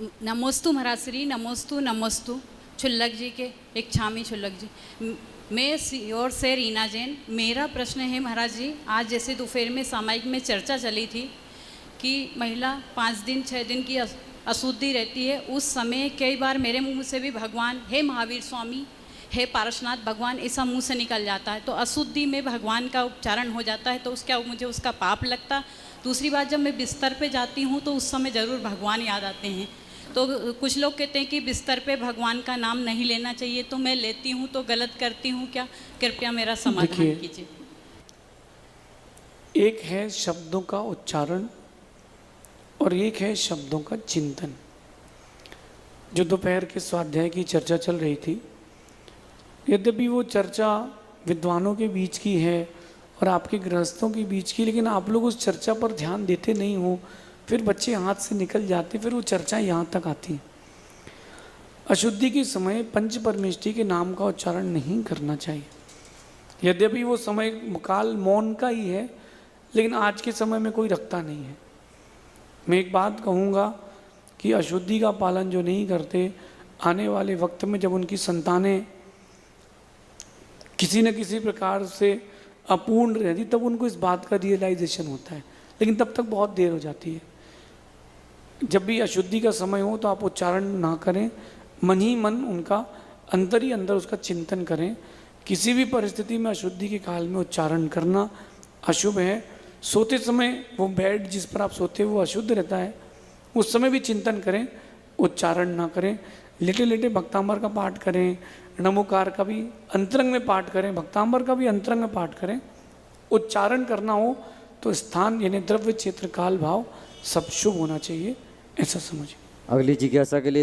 नमोस्तु महाराज नमोस्तु नमोस्तु छुल्लक जी के एक छामी छुल्लक जी। मैं और से रीना जैन। मेरा प्रश्न है महाराज जी, आज जैसे दोपहर में सामायिक में चर्चा चली थी कि महिला 5 दिन 6 दिन की अशुद्धि रहती है, उस समय कई बार मेरे मुंह से भी भगवान हे महावीर स्वामी हे पारसनाथ भगवान ऐसा मुंह से निकल जाता है, तो अशुद्धि में भगवान का उच्चारण हो जाता है, तो क्या मुझे उसका पाप लगता? दूसरी बात, जब मैं बिस्तर पे जाती हूँ तो उस समय ज़रूर भगवान याद आते हैं। तो कुछ लोग कहते हैं कि बिस्तर पे भगवान का नाम नहीं लेना चाहिए, तो मैं लेती हूँ तो गलत करती हूँ क्या? कृपया मेरा समाधान कीजिए। एक है शब्दों का उच्चारण और एक है शब्दों का चिंतन। जो दोपहर के स्वाध्याय की चर्चा चल रही थी, यद्यपि वो चर्चा विद्वानों के बीच की है और आपके गृहस्थों के बीच की, लेकिन आप लोग उस चर्चा पर ध्यान देते नहीं हो, फिर बच्चे हाथ से निकल जाते, फिर वो चर्चा यहाँ तक आती है। अशुद्धि के समय पंच परमेष्टि के नाम का उच्चारण नहीं करना चाहिए। यद्यपि वो समय काल मौन का ही है, लेकिन आज के समय में कोई रखता नहीं है। मैं एक बात कहूँगा कि अशुद्धि का पालन जो नहीं करते, आने वाले वक्त में जब उनकी संतानें किसी न किसी प्रकार से अपूर्ण रहती, तब उनको इस बात का रियलाइजेशन होता है, लेकिन तब तक बहुत देर हो जाती है। जब भी अशुद्धि का समय हो तो आप उच्चारण ना करें, मन ही मन उनका अंदर ही अंदर उसका चिंतन करें। किसी भी परिस्थिति में अशुद्धि के काल में उच्चारण करना अशुभ है। सोते समय वो बेड जिस पर आप सोते हो वो अशुद्ध रहता है, उस समय भी चिंतन करें, उच्चारण ना करें। लेटे लेटे भक्तांबर का पाठ करें, नमोकार का भी अंतरंग में पाठ करें, भक्तांबर का भी अंतरंग में पाठ करें। उच्चारण करना हो तो स्थान यानी द्रव्य क्षेत्र काल भाव सब शुभ होना चाहिए, ऐसा समझिए। अगली जिज्ञासा के लिए